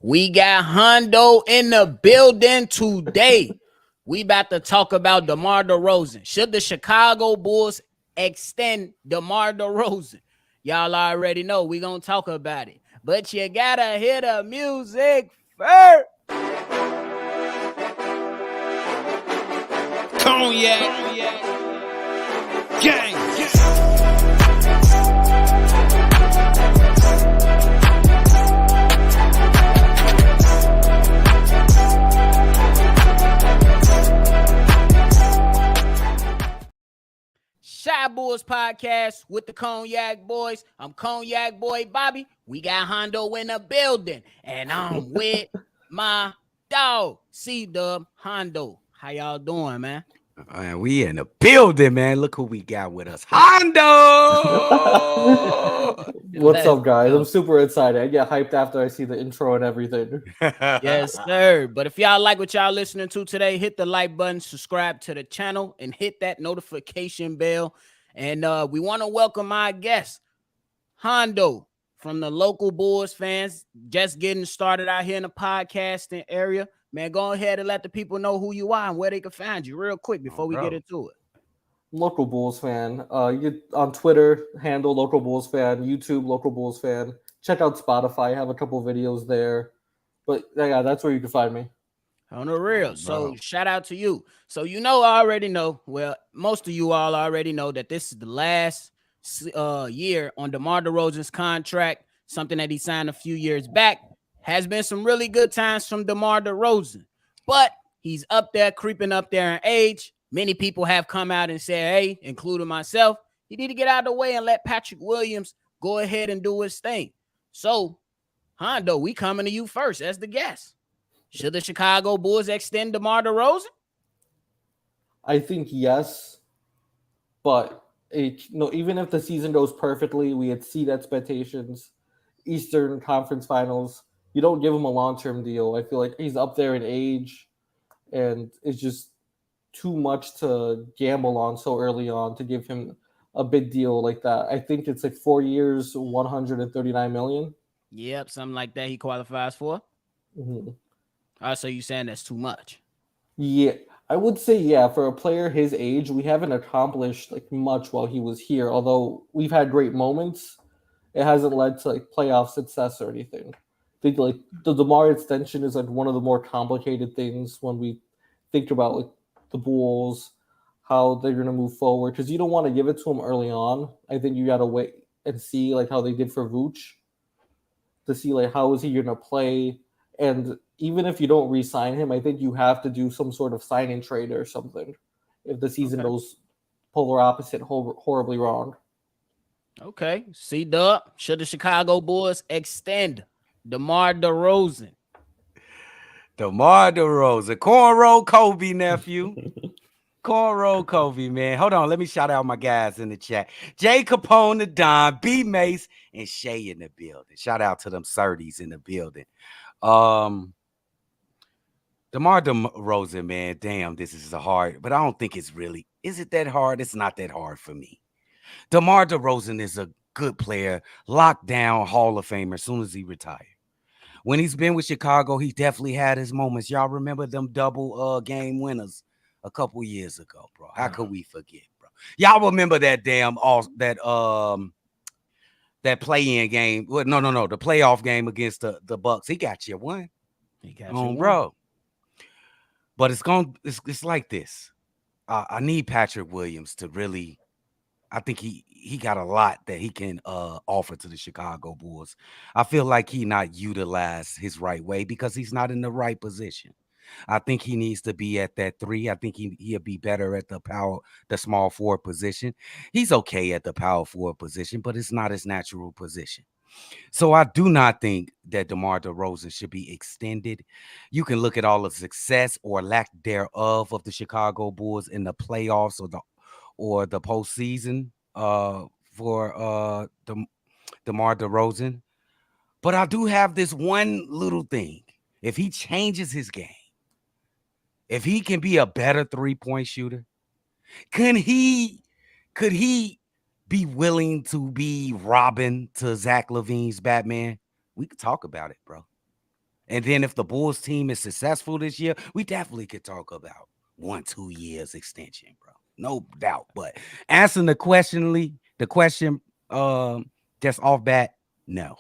We got Hondo in the building today. We about to talk about DeMar DeRozan. Should the Chicago Bulls extend DeMar DeRozan? Y'all already know we gonna talk about it. But you gotta hear the music first. Cognac. Gang. Shy Bulls podcast with the Cognac Boys. I'm Cognac Boy Bobby. We got Hondo in the building. And I'm with my dog, Cdub Hondo. How y'all doing, man? And we in the building, man. Look who we got with us. Hondo! What's up, guys? I'm super excited. I get hyped after I see the intro and everything. Yes, sir. But if y'all like what y'all listening to today, hit the like button, subscribe to the channel, and hit that notification bell. And we want to welcome our guest, Hondo, from the local Bulls fans, just getting started out here in the podcasting area. Man, go ahead and let the people know who you are and where they can find you real quick before we get into it. Local Bulls fan. You on Twitter, handle Local Bulls fan, YouTube, Local Bulls fan. Check out Spotify. I have a couple videos there. But yeah, that's where you can find me. On the real. So shout out to you. So I already know, well, most of you all already know that this is the last year on DeMar DeRozan's contract, something that he signed a few years back. Has been some really good times from DeMar DeRozan, but he's up there, creeping up there in age. Many people have come out and said, hey, including myself, he need to get out of the way and let Patrick Williams go ahead and do his thing. So, Hondo, we coming to you first as the guest. Should the Chicago Bulls extend DeMar DeRozan? I think yes, but even if the season goes perfectly, we exceed expectations, Eastern Conference Finals, you don't give him a long-term deal. I feel like he's up there in age, and it's just too much to gamble on so early on to give him a big deal like that. I think it's like 4 years, $139 million. Yep, something like that he qualifies for. Mm-hmm. So you saying that's too much? Yeah, I would say yeah. For a player his age, we haven't accomplished like much while he was here. Although we've had great moments, it hasn't led to like playoff success or anything. I think like the DeMar extension is like one of the more complicated things when we think about like the Bulls, how they're gonna move forward. Because you don't want to give it to him early on. I think you gotta wait and see like how they did for Vooch to see like how is he gonna play. And even if you don't re-sign him, I think you have to do some sort of signing trade or something if the season goes polar opposite horribly wrong. Okay. Cdub, should the Chicago Bulls extend DeMar DeRozan? DeMar DeRozan. Cornrow Kobe, nephew. Cornrow Kobe, man. Hold on. Let me shout out my guys in the chat. Jay Capone, the Don, B Mace, and Shay in the building. Shout out to them 30s in the building. DeMar DeRozan, man, damn, this is hard, but I don't think it's really, is it that hard? It's not that hard for me. DeMar DeRozan is a good player, locked down Hall of Famer as soon as he retired. When he's been with Chicago, he definitely had his moments. Y'all remember them double game winners a couple years ago, bro. How could we forget, bro? Y'all remember that that play-in game? Well, no, the playoff game against the Bucks. He got you one. He got you, bro. But it's like this. I need Patrick Williams to really. I think he got a lot that he can offer to the Chicago Bulls. I feel like he not utilized his right way because he's not in the right position. I think he needs to be at that 3. I think he'll be better at the small forward position. He's okay at the power forward position, but it's not his natural position. So I do not think that DeMar DeRozan should be extended. You can look at all the success or lack thereof of the Chicago Bulls in the playoffs or the postseason for DeMar DeRozan. But I do have this one little thing. If he changes his game, if he can be a better 3-point shooter, could he be willing to be Robin to Zach LaVine's Batman? We could talk about it, bro. And then if the Bulls team is successful this year, we definitely could talk about 1-2 years extension, bro. No doubt. But answering the question, just off bat, no.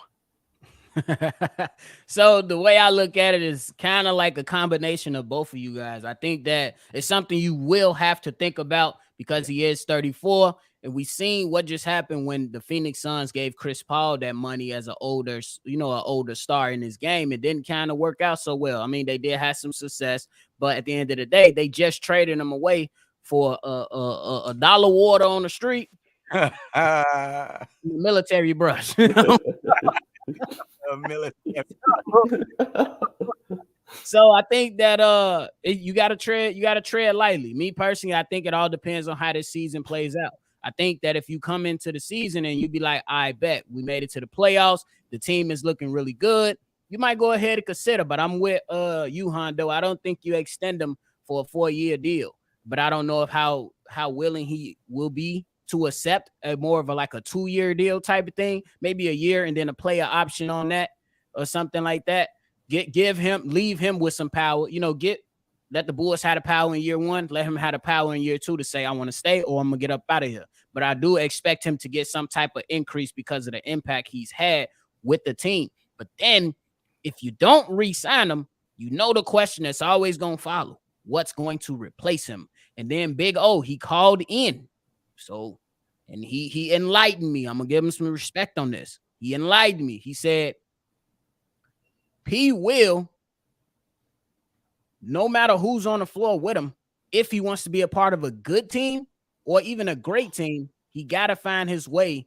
So the way I look at it is kind of like a combination of both of you guys. I think that it's something you will have to think about because he is 34, and we seen what just happened when the Phoenix Suns gave Chris Paul that money as an older star in his game. It didn't kind of work out so well. I mean, they did have some success, but at the end of the day, they just traded him away for a dollar water on the street, military brush. So I think that you gotta tread lightly. Me personally, I think it all depends on how this season plays out. I think that if you come into the season and you be like, I bet we made it to the playoffs, the team is looking really good, you might go ahead and consider. But I'm with you, Hondo. I don't think you extend him for a 4-year deal. But I don't know if how willing he will be to accept a more of a 2-year deal type of thing, maybe a year and then a player option on that or something like that. Leave him with some power, let the Bulls have the power in year 1, let him have the power in year 2 to say, I want to stay or I'm gonna get up out of here. But I do expect him to get some type of increase because of the impact he's had with the team. But then if you don't re-sign him, the question that's always going to follow, what's going to replace him? And then Big O, he called in. So, and he enlightened me. I'm going to give him some respect on this. He enlightened me. He said, P will, no matter who's on the floor with him, if he wants to be a part of a good team or even a great team, he got to find his way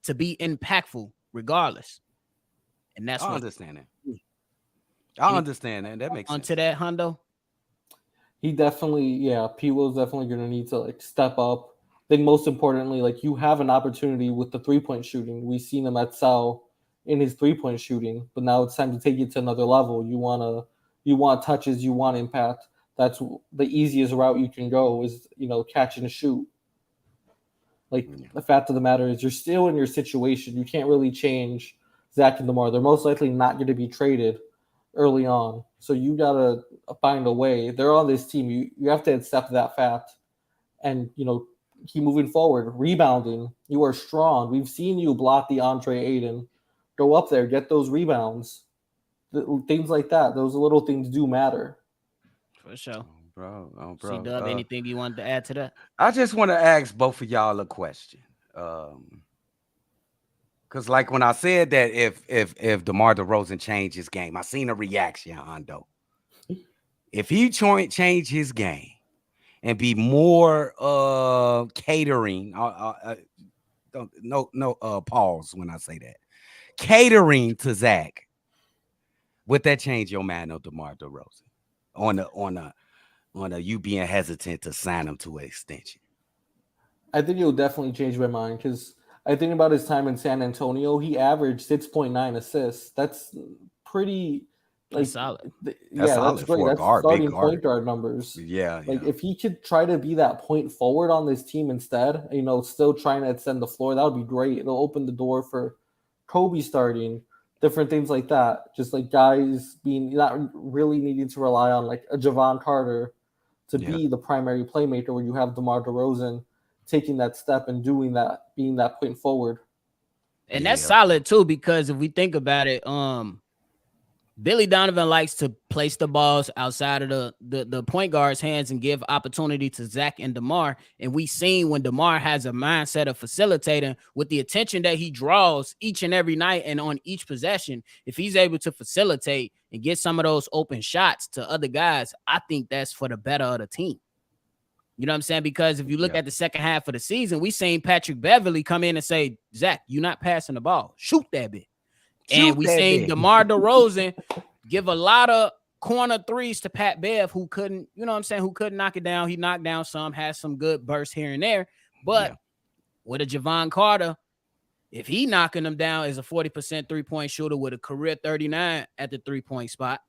to be impactful regardless. And that's I understand that. I understand that. That makes sense. Onto that, Hondo. He definitely, P Will's definitely going to need to step up. I think most importantly, you have an opportunity with the 3-point shooting. We've seen him excel in his 3-point shooting, but now it's time to take it to another level. You want touches, you want impact. That's the easiest route you can go is, catch and shoot. The fact of the matter is you're still in your situation. You can't really change Zach and DeMar. They're most likely not going to be traded early on. So you got to find a way. They're on this team. You have to accept that fact and, keep moving forward. Rebounding, you are strong. We've seen you block the Andre Ayton. Go up there, get those rebounds. Things like that. Those little things do matter. For sure. Bro. Cdub, anything you wanted to add to that? I just want to ask both of y'all a question. Because when I said that if DeMar DeRozan changed his game, I seen a reaction, Hondo. If he change his game and be more catering, pause when I say that, catering to Zach, would that change your mind on DeMar DeRozan on you being hesitant to sign him to an extension? I think it will definitely change my mind because I think about his time in San Antonio. He averaged 6.9 assists. That's pretty solid. That's great. That's starting point guard numbers. Yeah. If he could try to be that point forward on this team instead, still trying to extend the floor, that would be great. It'll open the door for Kobe starting, different things like that. Just guys being not really needing to rely on a Javon Carter to be the primary playmaker when you have DeMar DeRozan taking that step and doing that, being that point forward. And that's solid too, because if we think about it, Billy Donovan likes to place the balls outside of the point guard's hands and give opportunity to Zach and DeMar. And we seen when DeMar has a mindset of facilitating with the attention that he draws each and every night and on each possession, if he's able to facilitate and get some of those open shots to other guys, I think that's for the better of the team. You know what I'm saying? Because if you look at the second half of the season, we seen Patrick Beverly come in and say, Zach, you're not passing the ball. Shoot that bit. And we seen DeMar DeRozan give a lot of corner threes to Pat Bev, who couldn't, who couldn't knock it down. He knocked down some, had some good bursts here and there. But with a Javon Carter, if he knocking them down as a 40% 3-point shooter with a career 39 at the 3-point spot,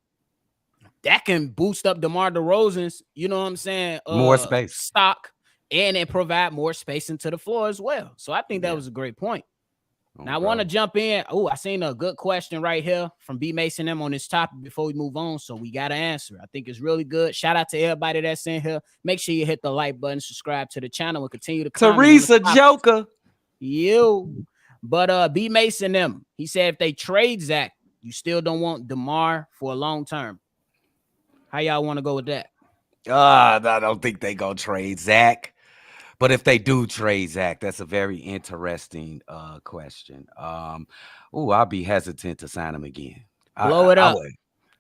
that can boost up DeMar DeRozan's, more space stock, and it provide more space into the floor as well. So I think that was a great point. Now I want to jump in. Oh, I seen a good question right here from B Mason M on this topic before we move on. So we got to answer. I think it's really good. Shout out to everybody that's in here. Make sure you hit the like button, subscribe to the channel, and continue to comment. Teresa Joker. You. But B Mason M, he said if they trade Zach, you still don't want DeMar for a long term. How y'all want to go with that? I don't think they gonna trade Zach. But if they do trade Zach, that's a very interesting question. I'll be hesitant to sign him again. Blow it up.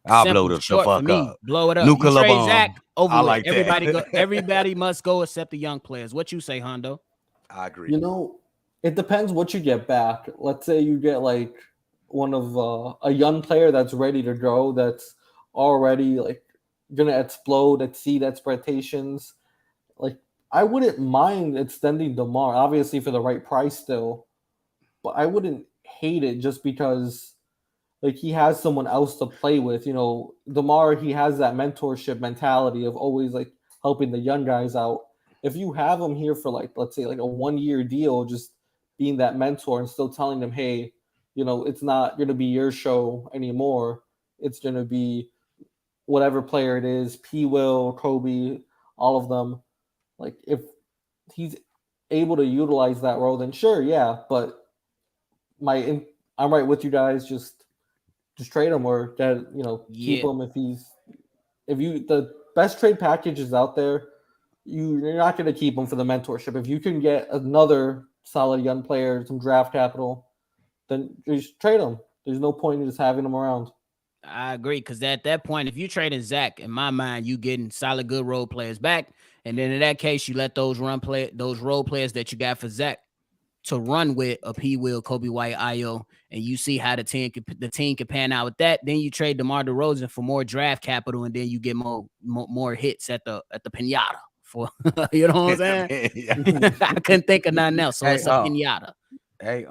I'll blow the fuck up. Blow it up. Nuclear you trade bomb. Zach over. I like that. Everybody must go except the young players. What you say, Hondo? I agree. You know, it depends what you get back. Let's say you get like one of a young player that's ready to go, that's already like gonna explode, exceed expectations. Like, I wouldn't mind extending DeMar, obviously for the right price still, but I wouldn't hate it just because like he has someone else to play with. You know, DeMar, he has that mentorship mentality of always like helping the young guys out. If you have him here for like, let's say like a 1-year deal, just being that mentor and still telling them, hey, you know, it's not going to be your show anymore. It's going to be whatever player it is, P. Will, Kobe, all of them. Like, if he's able to utilize that role, then sure, yeah. But I'm right with you guys. Just trade him, or keep him if the best trade package is out there. You're not going to keep him for the mentorship. If you can get another solid young player, some draft capital, then just trade him. There's no point in just having him around. I agree, because at that point, if you trading Zach, in my mind, you getting solid, good role players back, and then in that case, you let those role players that you got for Zach to run with a P. Will, Kobe White, Io, and you see how the team can pan out with that. Then you trade DeMar DeRozan for more draft capital, and then you get more hits at the pinata. For you know what I'm saying? I couldn't think of nothing else, so it's a pinata. Hey,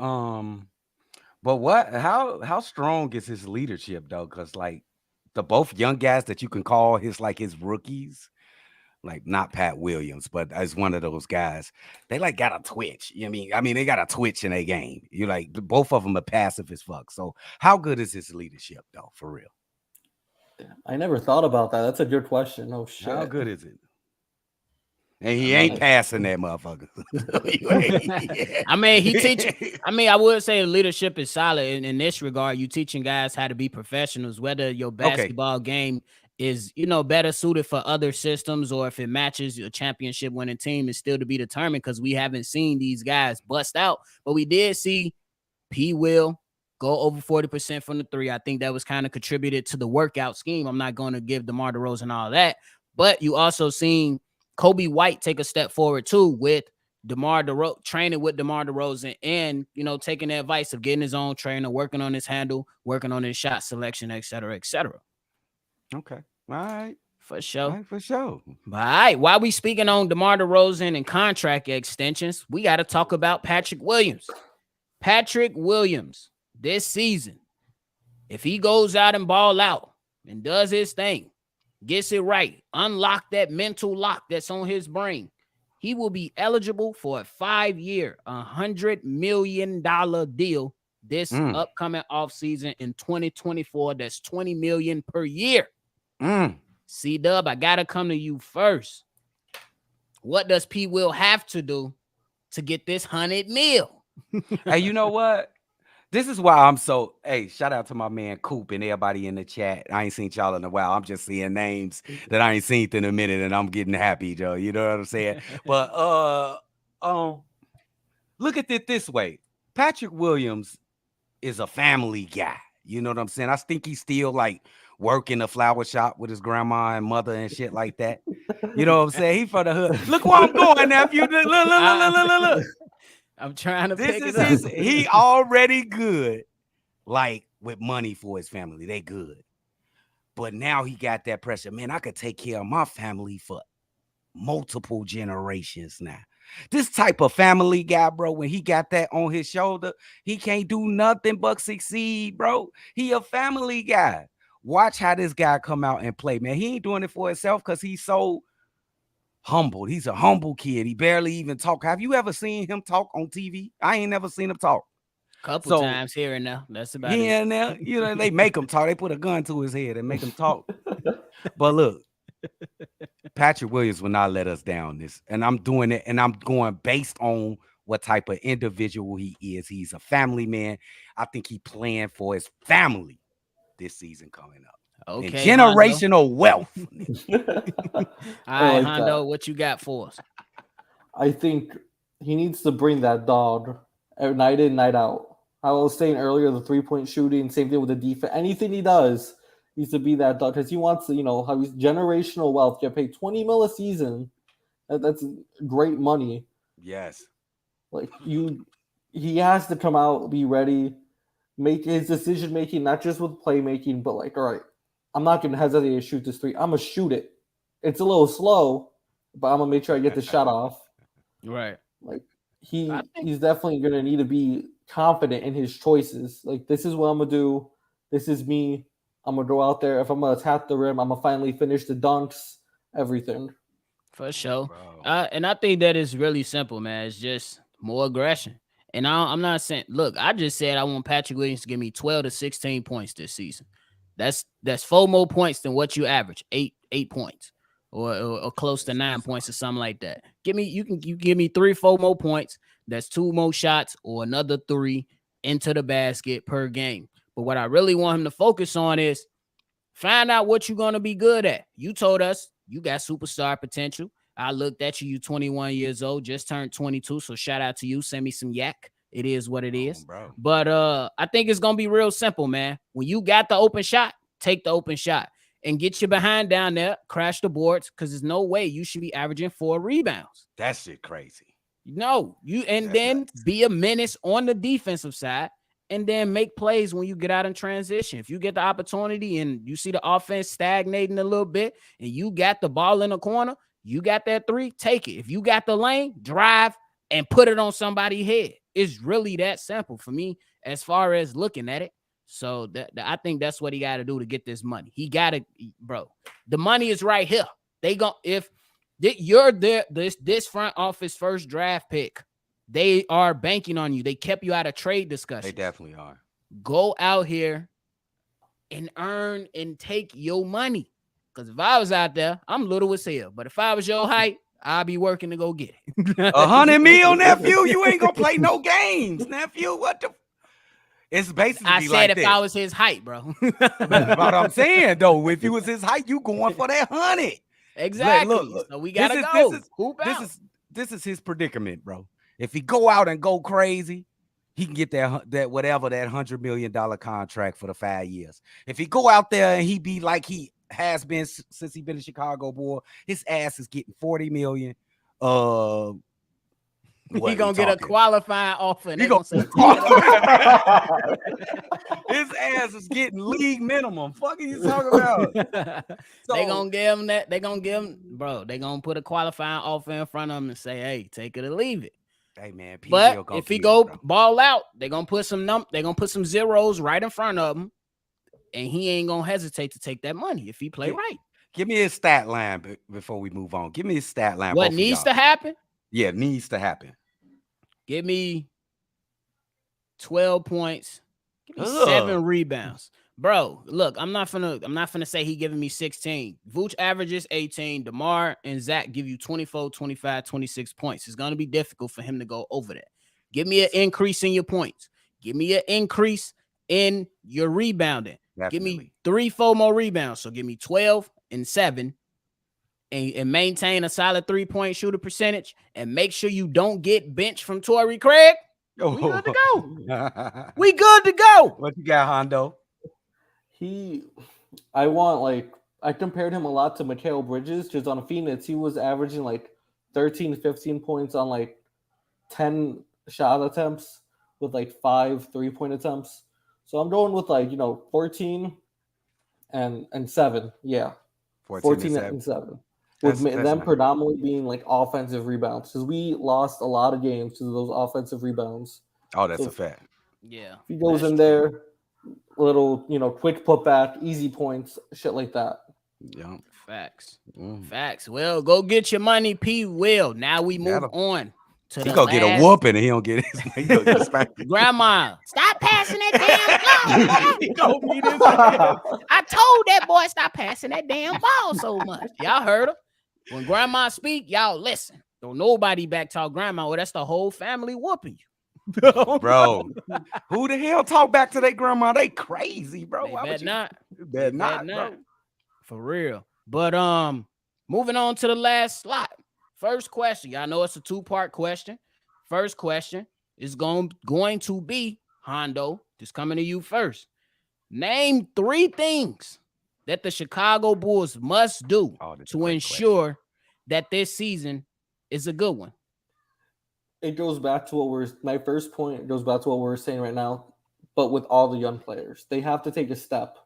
but how strong is his leadership though? Because like the both young guys that you can call his rookies, like not Pat Williams, but as one of those guys, they like got a twitch. You know what I mean? They got a twitch in their game. You like both of them are passive as fuck. So how good is his leadership though, for real? I never thought about that. That's a good question. Oh shit. How good is it? And he ain't passing that motherfucker. I mean, he teach. I mean, I would say leadership is solid in this regard. You teaching guys how to be professionals, whether your basketball game is, better suited for other systems, or if it matches a championship winning team, is still to be determined, because we haven't seen these guys bust out. But we did see P. Will go over 40% from the three. I think that was kind of contributed to the workout scheme. I'm not going to give DeMar DeRozan all that, but you also seen Kobe White take a step forward too, with training with DeMar DeRozan, and taking the advice of getting his own trainer, working on his handle, working on his shot selection, et cetera, et cetera. Okay, all right, for sure, right, for sure. All right, while we speaking on DeMar DeRozan and contract extensions, we got to talk about Patrick Williams. Patrick Williams this season, if he goes out and ball out and does his thing, gets it right, unlock that mental lock that's on his brain, he will be eligible for a 5-year, $100 million deal this upcoming offseason in 2024. That's $20 million per year. Cdub, I gotta come to you first. What does P. Will have to do to get this $100 million? Hey, you know what? This is why I'm so, shout out to my man Coop and everybody in the chat. I ain't seen y'all in a while. I'm just seeing names that I ain't seen in a minute, and I'm getting happy, Joe. You know what I'm saying? But look at it this way. Patrick Williams is a family guy. You know what I'm saying? I think he's still like working a flower shop with his grandma and mother and shit like that. You know what I'm saying? He from the hood. Look where I'm going, nephew. Look. I'm trying to pick it up. He already good, like with money for his family. They good. But now he got that pressure. Man, I could take care of my family for multiple generations now. This type of family guy, bro, when he got that on his shoulder, he can't do nothing but succeed, bro. He a family guy. Watch how this guy come out and play, man. He ain't doing it for himself because he's so humble. He's a humble kid. He barely even talk. Have you ever seen him talk on TV? I ain't never seen him talk. Couple So times here and there. That's about here it. and there, you know, they make him talk. They put a gun to his head and make him talk. But look, Patrick Williams will not let us down this. And I'm doing it, and I'm going based on what type of individual he is. He's a family man. I think he playing for his family this season coming up. And Okay, Hondo. generational wealth. All I right, like Hondo, that. what you got for us? I think he needs to bring that dog night in, night out. I was saying earlier, the 3-point shooting, same thing with the defense. Anything he does needs to be that dog because he wants to, have his generational wealth. Get paid $20 million a season. That's great money. Yes. Like he has to come out, be ready, make his decision making, not just with playmaking, but like, all right, I'm not going to hesitate to shoot this three. I'm gonna shoot it. It's a little slow, but I'm gonna make sure I get the shot off. Right. Like I think he's definitely going to need to be confident in his choices. Like, this is what I'm gonna do. This is me. I'm gonna go out there. If I'm gonna tap the rim, I'm gonna finally finish the dunks. Everything. for sure. Bro. And I think that is really simple, man. It's just more aggression. And I'm not saying, look, I just said I want Patrick Williams to give me 12 to 16 points this season. That's 4 more points than what you average. 8 points. Or close to 9 points or something like that. You give me 3-4 more points. That's 2 more shots or another 3 into the basket per game. But what I really want him to focus on is find out what you're going to be good at. You told us you got superstar potential. I looked at you. You 21 years old, just turned 22. So shout out to you. Send me some yak. It is what it is. Bro. But I think it's going to be real simple, man. When you got the open shot, take the open shot and get your behind down there, crash the boards, because there's no way you should be averaging 4 rebounds. That shit crazy. No, then be a menace on the defensive side and then make plays when you get out in transition. If you get the opportunity and you see the offense stagnating a little bit and you got the ball in the corner, you got that 3, take it. If you got the lane, drive and put it on somebody's head. It's really that simple for me as far as looking at it. So I think that's what he got to do to get this money. He got to, bro. The money is right here. If you're this front office first draft pick, they are banking on you. They kept you out of trade discussion. They definitely are. Go out here and earn and take your money. Because if I was out there, I'm little as hell. But if I was your height, I'll be working to go get it. 100 mil, nephew. You ain't gonna play no games, nephew. What the? It's basically I said like if this. I was his height, bro. That's what I'm saying, though. If you was his height, you going for that 100. Exactly. Look. So we gotta go. This is his predicament, bro. If he go out and go crazy, he can get that whatever that $100 million contract for the 5 years. If he go out there and he be like he has been since he been a Chicago Bull, his ass is getting $40 million. He gonna get a qualifying offer. And He gonna say, his ass is getting league minimum. Fuck are you talking about? They gonna give him that. They gonna give him, bro. They gonna put a qualifying offer in front of him and say, "Hey, take it or leave it." Hey man, but if he go ball out, they gonna put some zeros right in front of him, and he ain't gonna hesitate to take that money if he play right. Give me his stat line before we move on. Give me his stat line. What needs to happen? Yeah, needs to happen. Give me 12 points. Give me 7 rebounds. Bro, look, I'm not finna say he giving me 16. Vooch averages 18. DeMar and Zach give you 24, 25, 26 points. It's gonna be difficult for him to go over that. Give me an increase in your points. Give me an increase in your rebounding. Definitely. Give me 3-4 more rebounds. So give me 12 and 7. And maintain a solid 3-point shooter percentage and make sure you don't get benched from Torrey Craig. We good to go. We good to go. What you got, Hondo? I compared him a lot to Mikal Bridges just on Phoenix. He was averaging like 13 to 15 points on like 10 shot attempts with like 5 3-point attempts. So I'm going with 14 and 7. Yeah. 14 and 7. With them nice. Predominantly being like offensive rebounds, because we lost a lot of games to those offensive rebounds. Oh, that's a fact. Yeah, if he goes in there, little quick putback, easy points, shit like that. Yeah, facts. Facts. Well, go get your money, P. Will. Now we move on to He the gonna get a last. whooping and he don't get his. He gonna get spanked. Grandma, stop passing that damn ball. He gonna beat his ass. I told that boy stop passing that damn ball so much. Y'all heard him. When grandma speak, y'all listen. Don't nobody back talk grandma. Well, that's the whole family whooping you. Bro, who the hell talk back to their grandma? They crazy, bro. They Why bet would you? not. Bet not, bro. For real. But moving on to the last slot. First question. Y'all know it's a two-part question. First question is going to be Hondo. Just coming to you first. Name 3 things that the Chicago Bulls must do to ensure that this season is a good one. It goes back to my first point. It goes back to what we're saying right now, but with all the young players, they have to take a step,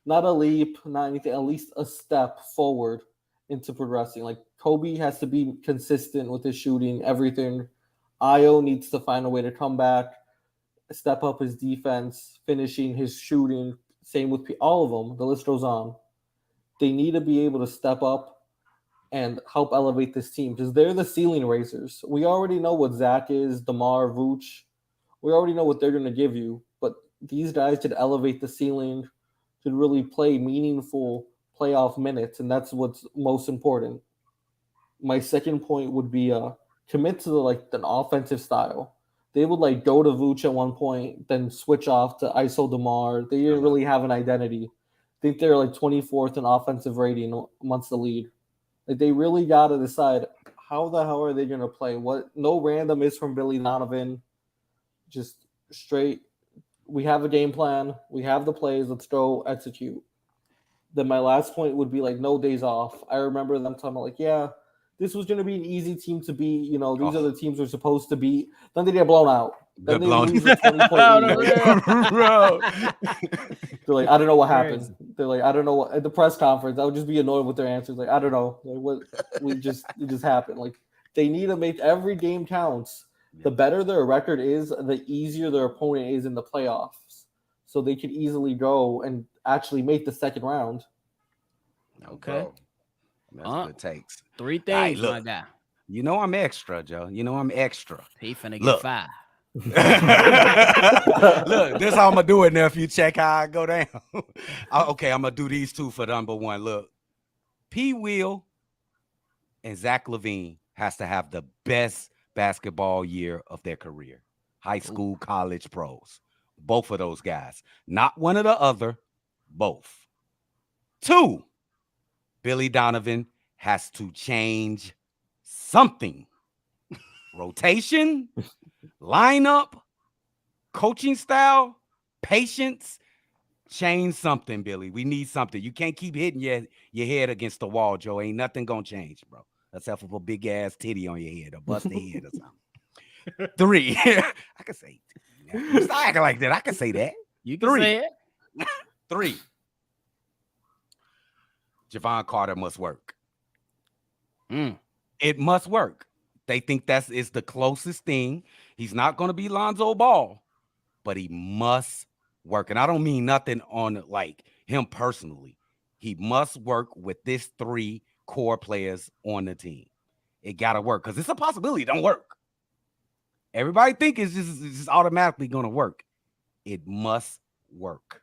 not a leap, not anything, at least a step forward into progressing. Like Kobe has to be consistent with his shooting, everything. Io needs to find a way to come back, step up his defense, finishing his shooting. Same with all of them. The list goes on. They need to be able to step up and help elevate this team because they're the ceiling raisers. We already know what Zach is, DeMar, Vooch. We already know what they're going to give you, but these guys should elevate the ceiling, should really play meaningful playoff minutes, and that's what's most important. My second point would be commit to an offensive style. They would go to Vooch at one point, then switch off to ISO DeMar. They didn't really have an identity. I think they're 24th in offensive rating amongst the league. They really got to decide how the hell are they going to play. No random is from Billy Donovan. Just straight. We have a game plan. We have the plays. Let's go execute. Then my last point would be no days off. I remember them talking about this was going to be an easy team to beat. These are the teams we're supposed to beat. Then they get blown out. Then they lose a 20-point lead. Bro. They're I don't know what happened. They're I don't know what, at the press conference. I would just be annoyed with their answers. I don't know. It just happened. They need to make every game counts. The better their record is, the easier their opponent is in the playoffs. So they could easily go and actually make the second round. Okay. That's good takes. 3 things, my guy. You know I'm extra, Joe. You know I'm extra. He finna get 5. Look, this how I'm gonna do it now. If you check how I go down, okay, I'm gonna do these 2 for number 1. Look, P. Will and Zach LaVine has to have the best basketball year of their career. High school, college, pros. Both of those guys, not one or the other. Both. 2. Billy Donovan has to change something. Rotation, lineup, coaching style, patience. Change something, Billy. We need something. You can't keep hitting your head against the wall, Joe. Ain't nothing gonna change, bro. Except for a big ass titty on your head or bust the head or something. 3. I can say stop acting like that. I can say that. You can say it. 3. Javon Carter must work. It must work. They think is the closest thing. He's not going to be Lonzo Ball, but he must work. And I don't mean nothing on him personally. He must work with this 3 core players on the team. It got to work because it's a possibility it don't work. Everybody think it's just automatically going to work. It must work.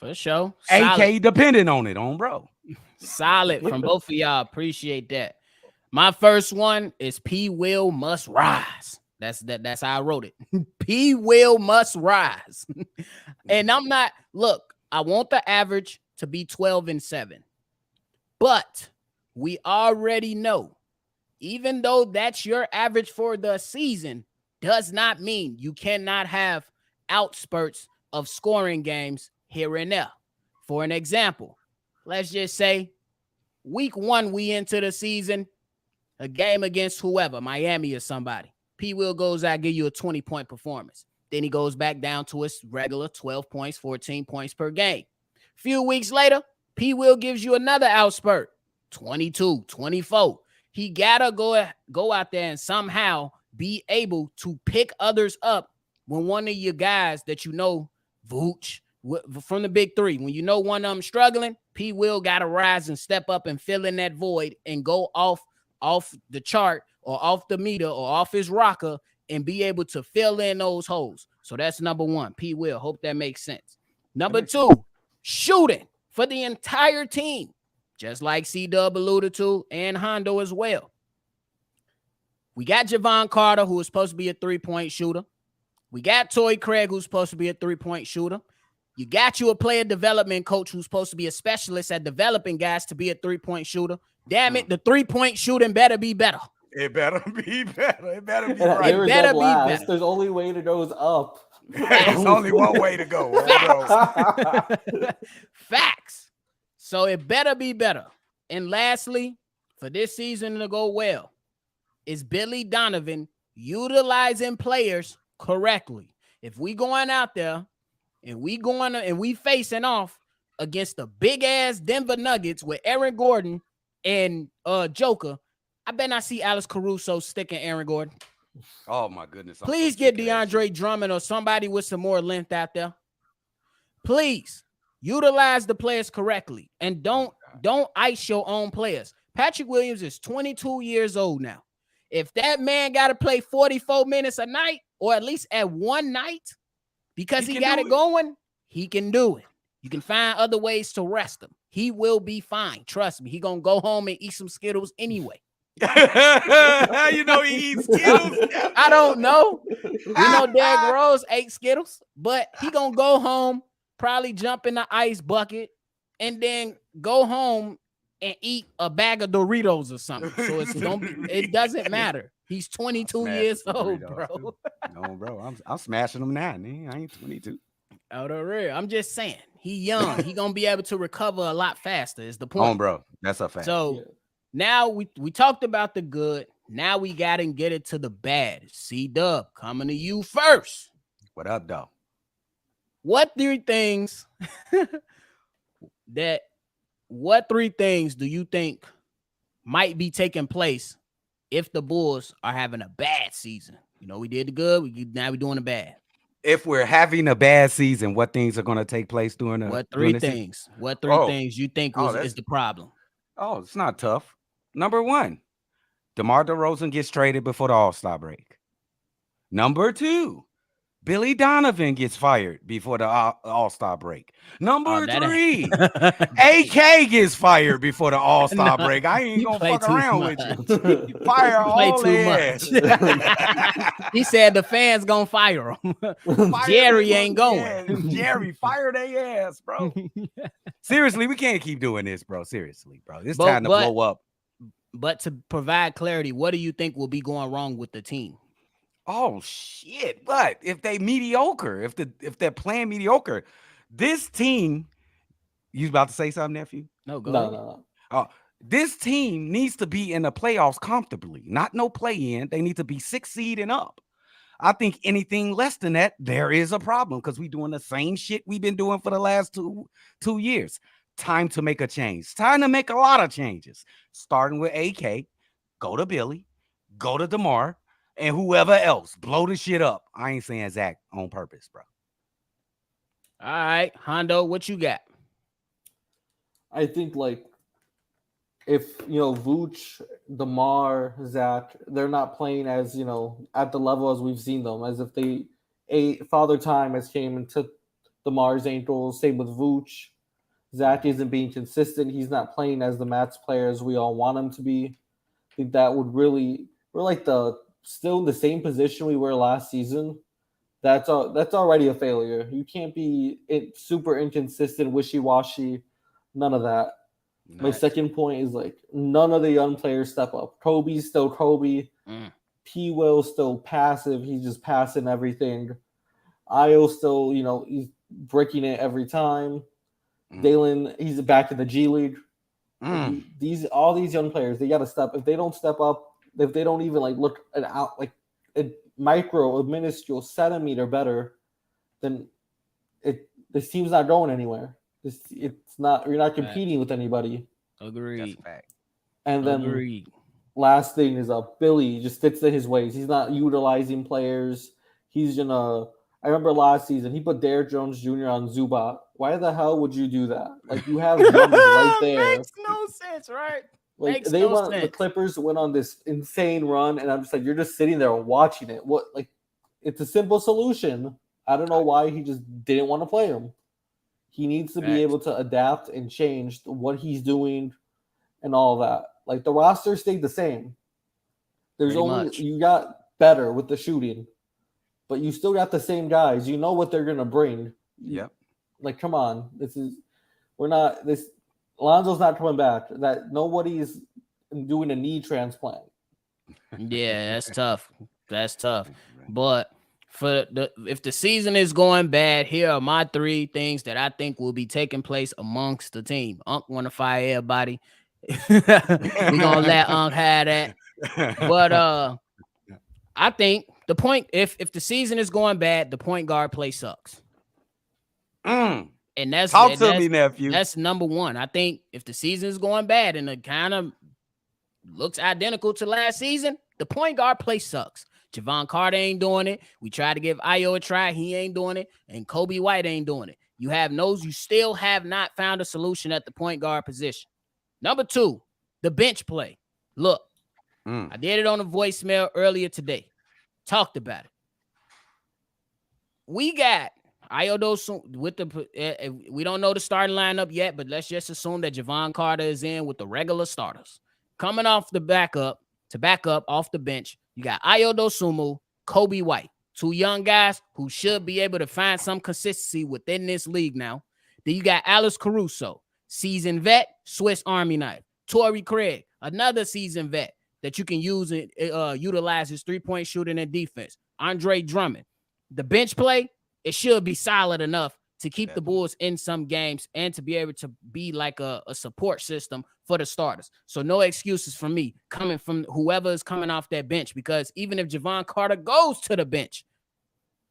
For sure. AK depending on it, bro. Solid from both of y'all. Appreciate that. My first one is P. Will must rise. That's how I wrote it. P. Will must rise. And I want the average to be 12-7. But we already know, even though that's your average for the season, does not mean you cannot have outspurts of scoring games here and there. For an example, let's just say week 1, we into the season, a game against whoever, Miami or somebody. P. Will goes out, give you a 20-point performance. Then he goes back down to his regular 12 points, 14 points per game. Few weeks later, P. Will gives you another outspurt, 22, 24. He gotta go out there and somehow be able to pick others up when one of your guys that Vooch, from the big 3, when you know one of them struggling, P. Will gotta rise and step up and fill in that void and go off the chart or off the meter or off his rocker and be able to fill in those holes. So that's number one. P. Will, hope that makes sense. Number two, shooting for the entire team, just like Cdub alluded to and Hondo as well. We got Javon Carter, who is supposed to be a three-point shooter. We got Torrey Craig, who's supposed to be a three-point shooter. You got you a player development coach who's supposed to be a specialist at developing guys to be a three-point shooter. Damn it, the three-point shooting better be better. It better be better. It better be right. right. It better be better. There's only way to go is up. There's only one way to go. Facts. So it better be better. And lastly, for this season to go well, is Billy Donovan utilizing players correctly. If we going out there and we facing off against the big ass Denver Nuggets with Aaron Gordon and Joker, I bet not see Alex Caruso sticking Aaron Gordon. Oh my goodness. Please get DeAndre Drummond or somebody with some more length out there. Please utilize the players correctly and don't ice your own players. Patrick Williams is 22 years old now. If that man got to play 44 minutes a night, or at least at one night, because he got it going, he can do it. You can find other ways to rest him. He will be fine. Trust me. He going to go home and eat some Skittles anyway. You know he eats Skittles. I don't know. You know Derrick Rose ate Skittles, but he going to go home, probably jump in the ice bucket, and then go home and eat a bag of Doritos or something. So it doesn't matter. He's 22 years old, bro. No, bro. I'm smashing them now, man. I ain't 22. Out of real. I'm just saying. He young. He gonna be able to recover a lot faster, is the point. Bro. That's a fact. So now we talked about the good. Now we gotta get it to the bad. Cdub, coming to you first. What up, though? What three things do you think might be taking place if the Bulls are having a bad season? You know, we did the good. Now we're doing the bad. If we're having a bad season, what things are going to take place during the What three things you think is the problem? Oh, it's not tough. Number one, DeMar DeRozan gets traded before the All-Star break. Number two, Billy Donovan gets fired before the All-Star break. Number three, AK gets fired before the All-Star break. I ain't gonna fuck around with you. Fire all their ass. He said the fans gonna fire him. Jerry ain't going. Jerry, fire their ass, bro. Seriously, we can't keep doing this, bro. Seriously, bro. It's time to blow up. But to provide clarity, what do you think will be going wrong with the team? Oh shit! But if they mediocre, if they're playing mediocre, this team, you about to say something, nephew? No, go No. This team needs to be in the playoffs comfortably, not no play-in. They need to be 6 seed and up. I think anything less than that, there is a problem because we're doing the same shit we've been doing for the last two years. Time to make a change. Time to make a lot of changes. Starting with AK, go to Billy, go to DeMar. And whoever else, blow the shit up. I ain't saying Zach on purpose, bro. All right, Hondo, what you got? I think if Vooch, DeMar, Zach, they're not playing as at the level as we've seen them. As if Father Time has came and took DeMar's ankles. Same with Vooch. Zach isn't being consistent. He's not playing as the Mats player as we all want him to be. I think that would really still in the same position we were last season. That's already a failure. You can't be super inconsistent, wishy-washy, none of that. Nice. My second point is none of the young players step up. Kobe's still Kobe. P. Will's still passive. He's just passing everything. Io still, he's breaking it every time. Dalen, he's back in the G League. All these young players, they got to step. If they don't step up, if they don't even look out a minuscule centimeter better, then this team's not going anywhere. It's not. You're not competing with anybody. Agreed. And then last thing is Billy just sticks to his ways. He's not utilizing players. He's gonna. I remember last season he put Derrick Jones Jr. on Zubac. Why the hell would you do that? You have numbers right there. Makes no sense, right? Like Makes they no went, the sense. Clippers went on this insane run, and I'm just like, you're just sitting there watching it. What like, it's a simple solution. I don't know why he just didn't want to play him. He needs to be Facts. able to adapt and change what he's doing and all that. Like the roster stayed the same. There's Pretty only much. you got better with the shooting, but you still got the same guys. You know what they're gonna bring. Yep. Like, come on, we're not this. Lonzo's not coming back. That nobody's doing a knee transplant. Yeah, that's tough. That's tough. But if the season is going bad, here are my 3 things that I think will be taking place amongst the team. Unc want to fire everybody. We gonna let Unc have that. But I think the point if the season is going bad, the point guard play sucks. And Talk to me, nephew. That's number 1. I think if the season is going bad and it kind of looks identical to last season, the point guard play sucks. Javon Carter ain't doing it. We tried to give Ayo a try. He ain't doing it. And Kobe White ain't doing it. You still have not found a solution at the point guard position. Number 2, the bench play. Look, I did it on a voicemail earlier today. Talked about it. We got Ayo Dosunmu with the we don't know the starting lineup yet, but let's just assume that Javon Carter is in with the regular starters. Coming off the back up off the bench, you got Ayo Dosunmu, Kobe White, 2 young guys who should be able to find some consistency within this league now. Then you got Alex Caruso, seasoned vet, Swiss Army knife. Torrey Craig, another seasoned vet that you can use and utilize his 3-point shooting and defense. Andre Drummond. The bench play, it should be solid enough to keep the Bulls in some games and to be able to be like a support system for the starters. So no excuses for me coming from whoever is coming off that bench, because even if Javon Carter goes to the bench,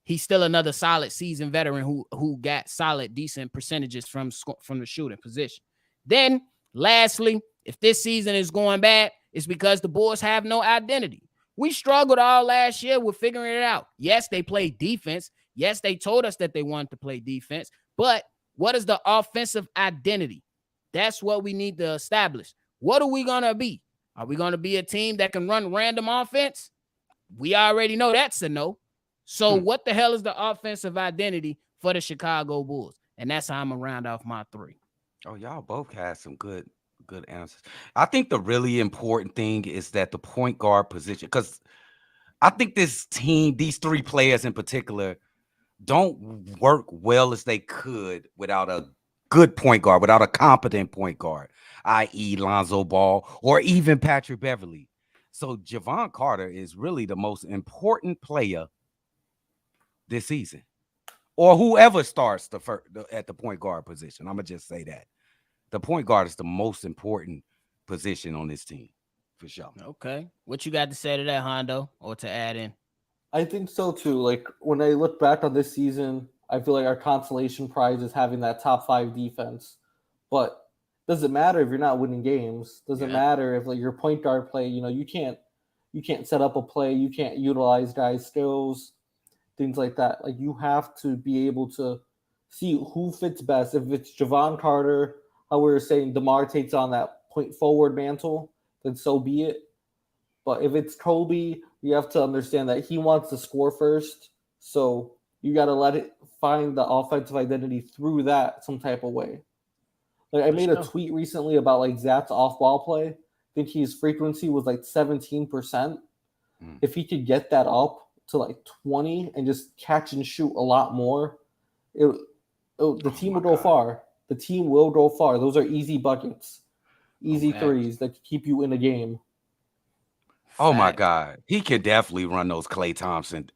he's still another solid seasoned veteran who got solid, decent percentages from the shooting position. Then lastly, if this season is going bad, it's because the Bulls have no identity. We struggled all last year with figuring it out. Yes, they played defense. Yes, they told us that they wanted to play defense. But what is the offensive identity? That's what we need to establish. What are we going to be? Are we going to be a team that can run random offense? We already know that's a no. So what the hell is the offensive identity for the Chicago Bulls? And that's how I'm going to round off my 3. Oh, y'all both had some good answers. I think the really important thing is that the point guard position, because I think this team, these 3 players in particular, don't work well as they could without a good point guard, without a competent point guard, i.e. Lonzo Ball or even Patrick Beverly. So Javon Carter is really the most important player this season, or whoever starts at the point guard position. I'm going to just say that. The point guard is the most important position on this team, for sure. Okay. What you got to say to that, Hondo, or to add in? I think so too. Like when I look back on this season, I feel like our consolation prize is having that top 5 defense. But doesn't matter if you're not winning games. Doesn't matter if like your point guard play, you can't set up a play, you can't utilize guys' skills, things like that. Like you have to be able to see who fits best. If it's Javon Carter, how we were saying DeMar takes on that point forward mantle, then so be it. But if it's Kobe, you have to understand that he wants to score first. So you got to let it find the offensive identity through that some type of way. Like I made a tweet recently about like Zach's off-ball play. I think his frequency was like 17%. If he could get that up to like 20 and just catch and shoot a lot more, the team will go far. The team will go far. Those are easy buckets, easy threes that keep you in a game. Oh my God, he could definitely run those Klay Thompson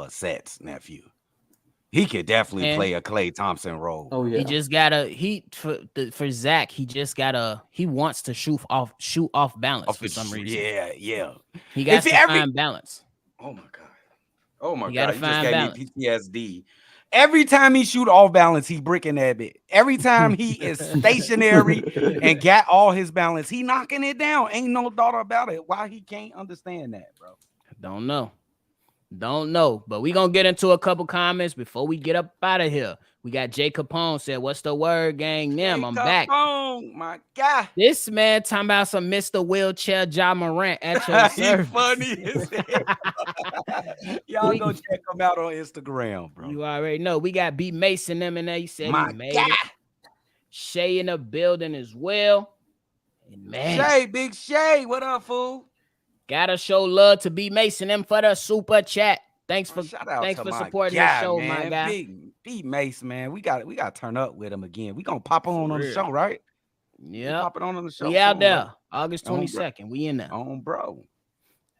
sets, nephew. He could definitely play a Klay Thompson role. Oh yeah. He just gotta for Zach. He wants to shoot off balance for some reason. Yeah. He got to find balance. Oh my God. Oh my You God. gotta He find just balance. gave me PTSD. Every time he shoot off balance, he bricking that bit. Every time he is stationary and got all his balance, he knocking it down. Ain't no doubt about it. Why he can't understand that, bro? Don't know. Don't know, but we gonna get into a couple comments before we get up out of here. We got Jay Capone said, "What's the word, gang? Them, I'm back." My guy. This man talking about some Mr. Wheelchair Ja Morant at your He service. funny as hell. Y'all go check him out on Instagram, bro. You already know. We got B Mason them in there. He said My he made guy. it. Shay in the building as well. And man, Shay, big Shay, what up, fool? gotta show love to B Mason them for the super chat. Thanks for supporting the show, man. my guy. Big B Mace, man. We got to turn up with him again. We gonna pop on the show, right? Yeah, pop it on the show. We out there, August 22nd. We in there. Bro.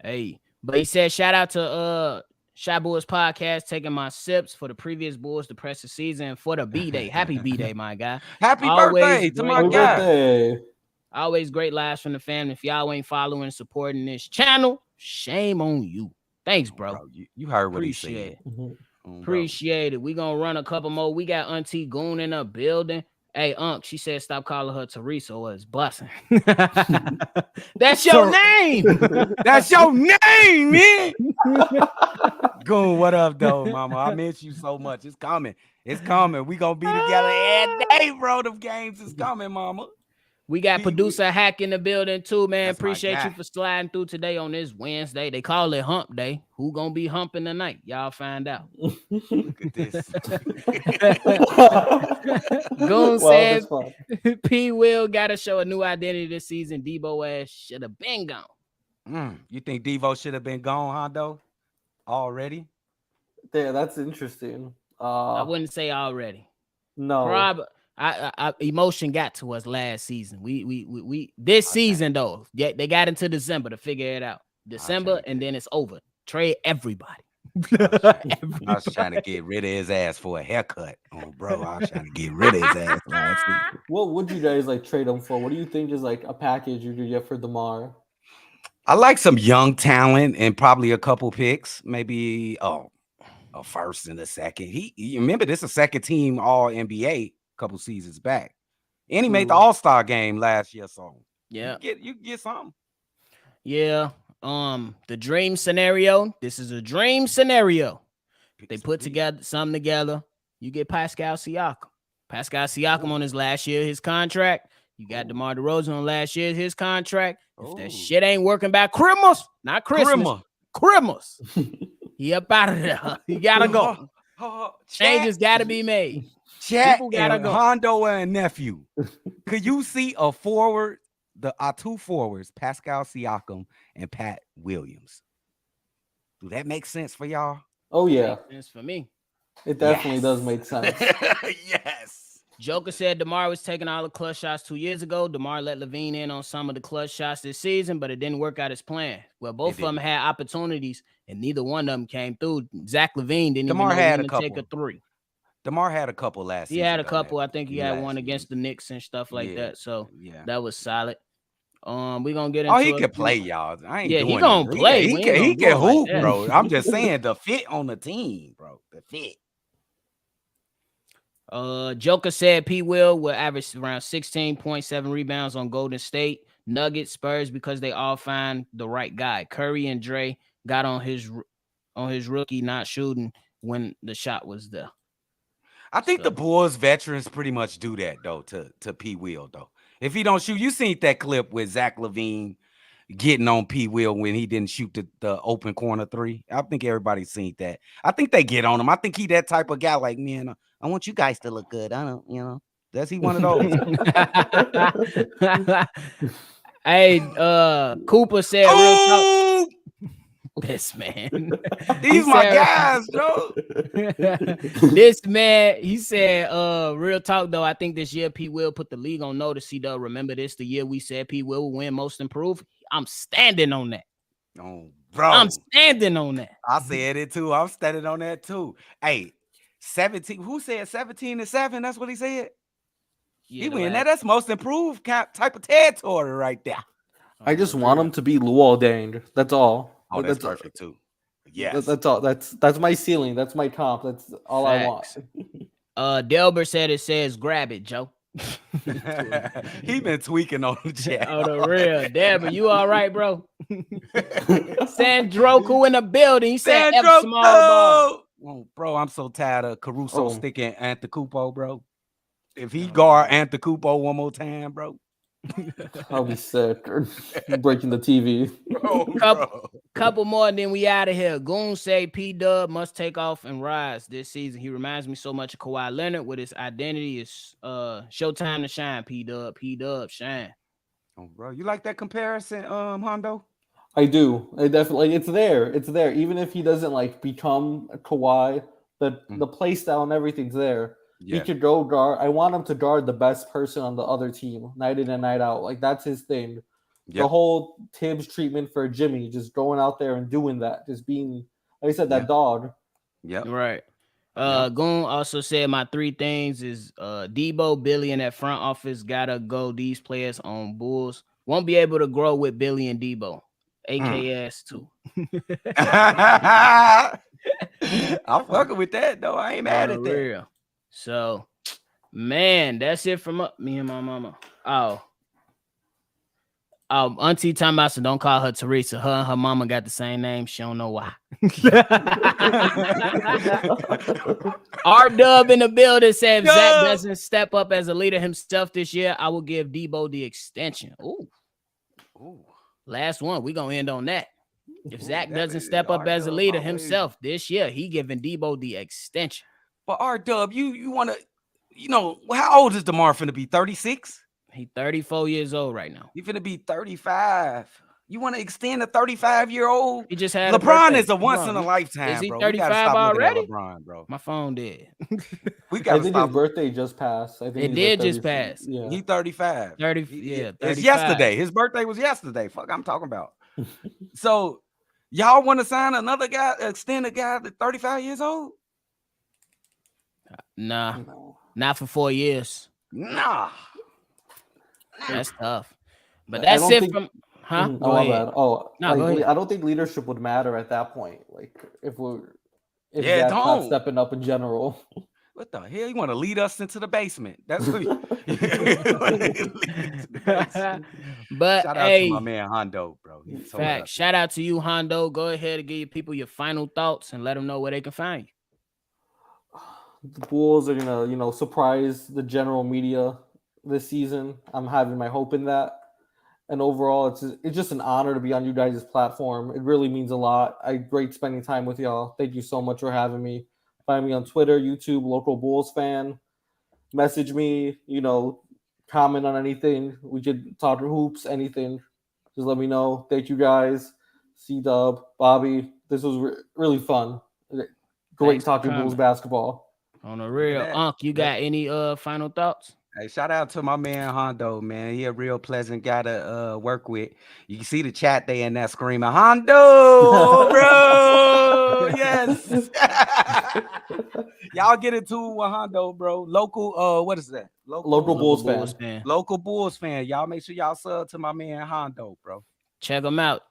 Hey, but he said shout out to Shy Bulls podcast taking my sips for the previous Bulls to press the season for the B-Day. Happy B-Day, my guy. Happy birthday to my guy. Always great lives from the family. If y'all ain't following and supporting this channel, shame on you. Thanks, bro. You heard what Appreciate he said. Mm-hmm. Appreciate it. We gonna run a couple more. We got Auntie Goon in the building. Hey, Unc, she said stop calling her Teresa or it's busting. That's your name. That's your name, man. Goon, what up, though, mama? I miss you so much. It's coming. It's coming. We gonna be together every day, bro. Them games is coming, mama. We got producer Hack in the building too, man. Appreciate you for sliding through today on this Wednesday. They call it Hump Day. Who gonna be humping tonight? Y'all find out. Look at this. Goon said P. Will gotta show a new identity this season. Debo ass should have been gone. You think Devo should have been gone, Hondo? Already? Yeah, that's interesting. I wouldn't say already. No. Probably. I emotion got to us last season. We this season though, they got into December to figure it out. December and then it's over. Trade everybody. I was trying to get rid of his ass for a haircut. Oh, bro, I was trying to get rid of his ass last season. What would you guys like trade him for? What do you think is like a package you could get for DeMar? I like some young talent and probably a couple picks, maybe a first and a second. You remember this is a second team All NBA. Couple seasons back, and he made the All-Star game last year. So yeah, you get something. Yeah. The dream scenario. This is a dream scenario. They put something together. You get Pascal Siakam. Pascal Siakam on his last year, his contract. You got DeMar DeRozan on last year, his contract. If that shit ain't working by Christmas, not Christmas, Christmas. He up out of there. He gotta go. Changes gotta be made. Chat and Hondo and nephew. Could you see a forward, our two forwards, Pascal Siakam and Pat Williams? Do that make sense for y'all? Oh yeah, makes sense for me. It definitely does make sense. Yes. Joker said DeMar was taking all the clutch shots 2 years ago. DeMar let Levine in on some of the clutch shots this season, but it didn't work out as planned. Well, both of them had opportunities, and neither one of them came through. Zach Levine didn't even know when to take a three. DeMar had a couple last season. He had a couple. I think he had one against the Knicks and stuff like that. So that was solid. We're gonna get into he can play, y'all. I ain't doing he gonna play. He can hoop, bro. I'm just saying the fit on the team, bro. The fit. Joker said P. Will average around 16.7 rebounds on Golden State, Nuggets, Spurs because they all find the right guy. Curry and Dre got on his rookie not shooting when the shot was there. I think the Bulls veterans pretty much do that though to P. Will though. If he don't shoot, you seen that clip with Zach LaVine getting on P. Will when he didn't shoot the open corner three. I think everybody's seen that. I think they get on him. I think he that type of guy. Like, man, I want you guys to look good. I don't, Does he one of those? Hey, Cooper said real talk. This man. These my guys, bro. This man, he said, real talk though. I think this year P. Will put the league on notice. Cdub, remember this? The year we said P. Will win most improved. I'm standing on that. Oh, bro. I'm standing on that. I said it too. I'm standing on that too. Hey, 17. Who said 17-7? That's what he said. Yeah, he win that. That's most improved type of territory right there. I just want him to be Luol Deng. That's all. Oh, that's perfect too. Yes. That's all. That's my ceiling. That's my comp. That's all I want. Delbert said it says grab it, Joe. He been tweaking on the chat. Oh, the real. Damn, you all right, bro? Sandroku in the building. He said F small ball. Oh, bro, I'm so tired of Caruso Oh. sticking Antetokounmpo, bro. If he guard Antetokounmpo one more time, bro. I'll be sick. Breaking the TV. Couple more, and then we out of here. Goon say P-Dub must take off and rise this season. He reminds me so much of Kawhi Leonard with his identity. Is showtime to shine. P-Dub, shine. Oh, bro, you like that comparison, Hondo? I do. I definitely. It's there. It's there. Even if he doesn't like become a Kawhi, the play style and everything's there. Yeah. He could go guard. I want him to guard the best person on the other team, night in and night out. Like that's his thing. Yep. The whole Tibbs treatment for Jimmy, just going out there and doing that, just being, like I said, that dog. Yeah. Right. Goon also said my 3 things is Debo, Billy, and that front office gotta go. These players on Bulls won't be able to grow with Billy and Debo. AKS too. I'm fucking with that though. I ain't mad at that. Real. So, man, that's it from me and my mama. Auntie talking about, so don't call her Teresa. Her and her mama got the same name. She don't know why. R-Dub in the building said if Zach doesn't step up as a leader himself this year, I will give Debo the extension. Ooh. Last one. We're going to end on that. If Zach doesn't step up as a leader himself this year, he giving Debo the extension. But R-Dub, you want to, how old is DeMar finna be? 36? He 34 years old right now. He finna be 35. You want to extend a 35-year-old? He just had LeBron is a once in a lifetime, is he bro. 35 already? LeBron, bro. My phone did. We got. I think his birthday just passed. I think it did just pass. Yeah, he 35. 30. Yeah, 35. It's yesterday. His birthday was yesterday. Fuck, I'm talking about. So, y'all want to sign another guy, extend a guy that's 35 years old? Nah, not for 4 years. Nah. That's tough. But that's it from go ahead. I don't think leadership would matter at that point. Like if Zach's not stepping up in general. What the hell? You want to lead us into the basement? That's what But shout out to my man Hondo, bro. Fact. Shout out to you, Hondo. Go ahead and give your people your final thoughts and let them know where they can find you. The Bulls are gonna, surprise the general media this season. I'm having my hope in that. And overall, it's just an honor to be on you guys' platform. It really means a lot. Great spending time with y'all. Thank you so much for having me. Find me on Twitter, YouTube, Local Bulls Fan. Message me, comment on anything. We could talk hoops, anything. Just let me know. Thank you guys. Cdub, Bobby. This was really fun. Great talking Bulls basketball. On the real. Unc, you got any final thoughts? Hey, shout out to my man Hondo, man. He a real pleasant guy to work with. You can see the chat there in that screaming, Hondo, bro. Yes. Y'all get into it with Hondo, bro. Local, what is that? Local Bulls fan. Local Bulls fan. Y'all make sure y'all sub to my man Hondo, bro. Check him out.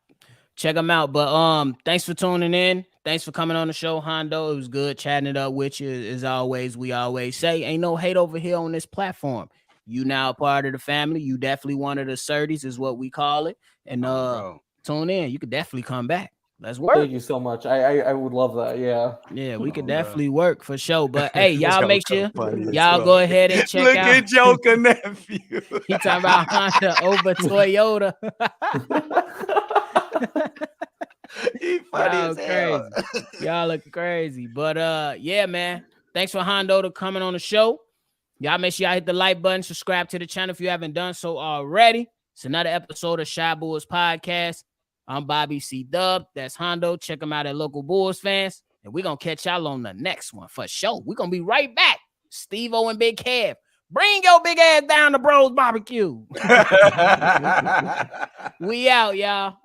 But thanks for tuning in. Thanks for coming on the show, Hondo. It was good chatting it up with you. As always, we always say, ain't no hate over here on this platform. You now a part of the family. You definitely one of the 30s is what we call it. And tune in. You could definitely come back. Let's work. Thank you so much. I would love that. Yeah, we could definitely work for sure. But hey, y'all make sure y'all go ahead and check out. Look at Joker nephew. He talking about Honda over Toyota. He funny as hell. Y'all look crazy. But yeah, man. Thanks for Hondo to coming on the show. Y'all make sure y'all hit the like button, subscribe to the channel if you haven't done so already. It's another episode of Shy Bulls Podcast. I'm Bobby Cdub. That's Hondo. Check him out at Local Bulls Fans. And we're gonna catch y'all on the next one for sure. We're gonna be right back. Steve-O and Big Kev. Bring your big ass down to Bros Barbecue. We out, y'all.